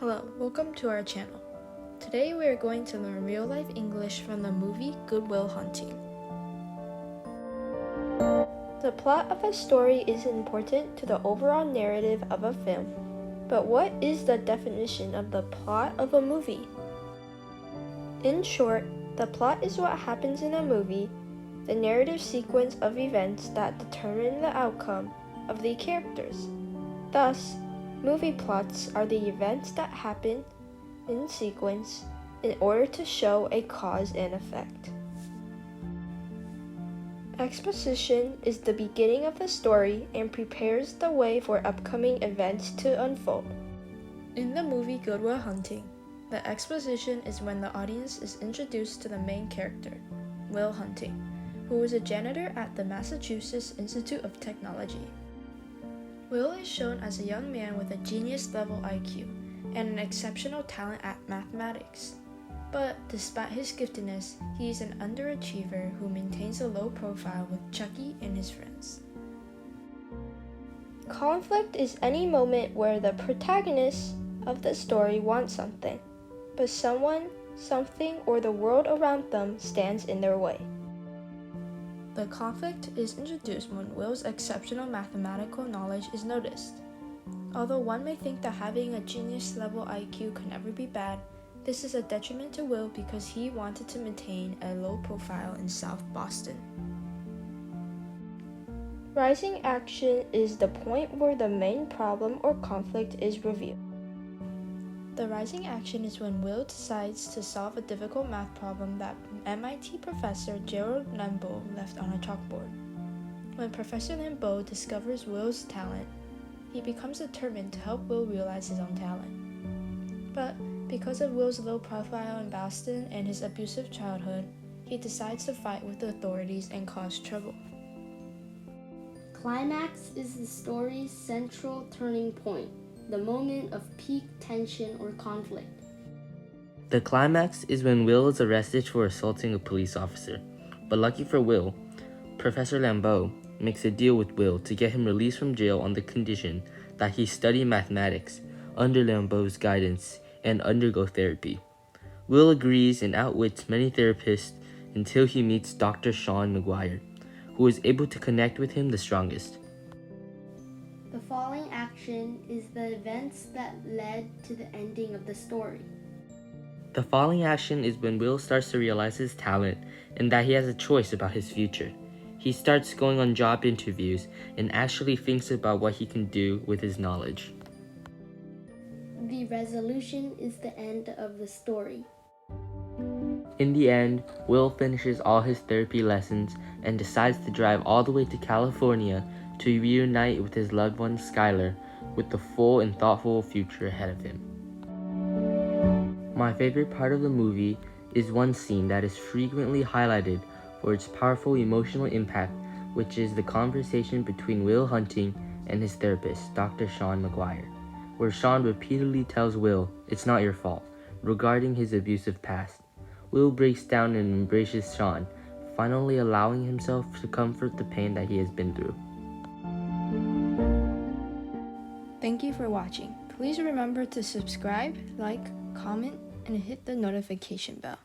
Hello, welcome to our channel. Today we are going to learn real-life English from the movie Good Will Hunting. The plot of a story is important to the overall narrative of a film, but what is the definition of the plot of a movie? In short, the plot is what happens in a movie, the narrative sequence of events that determine the outcome of the characters. Thus, movie plots are the events that happen in sequence in order to show a cause and effect. Exposition is the beginning of the story and prepares the way for upcoming events to unfold. In the movie Good Will Hunting, the exposition is when the audience is introduced to the main character, Will Hunting, who is a janitor at the Massachusetts Institute of Technology. Will is shown as a young man with a genius-level IQ and an exceptional talent at mathematics. But despite his giftedness, he is an underachiever who maintains a low profile with Chucky and his friends. Conflict is any moment where the protagonist of the story wants something, but someone, something, or the world around them stands in their way. The conflict is introduced when Will's exceptional mathematical knowledge is noticed. Although one may think that having a genius-level IQ can never be bad, this is a detriment to Will because he wanted to maintain a low profile in South Boston. Rising action is the point where the main problem or conflict is revealed. The rising action is when Will decides to solve a difficult math problem that MIT professor Gerald Lambeau left on a chalkboard. When Professor Lambeau discovers Will's talent, he becomes determined to help Will realize his own talent. But because of Will's low profile in Boston and his abusive childhood, he decides to fight with the authorities and cause trouble. Climax is the story's central turning point, the moment of peak tension or conflict. The climax is when Will is arrested for assaulting a police officer. But lucky for Will, Professor Lambeau makes a deal with Will to get him released from jail on the condition that he study mathematics under Lambeau's guidance and undergo therapy. Will agrees and outwits many therapists until he meets Dr. Sean McGuire, who is able to connect with him the strongest. The following action is the events that led to the ending of the story. The following action is when Will starts to realize his talent and that he has a choice about his future. He starts going on job interviews and actually thinks about what he can do with his knowledge. The resolution is the end of the story. In the end, Will finishes all his therapy lessons and decides to drive all the way to California to reunite with his loved one Skylar with the full and thoughtful future ahead of him. My favorite part of the movie is one scene that is frequently highlighted for its powerful emotional impact, which is the conversation between Will Hunting and his therapist, Dr. Sean McGuire, where Sean repeatedly tells Will it's not your fault regarding his abusive past. Will breaks down and embraces Sean, finally allowing himself to comfort the pain that he has been through. Thank you for watching. Please remember to subscribe, like, comment, and hit the notification bell.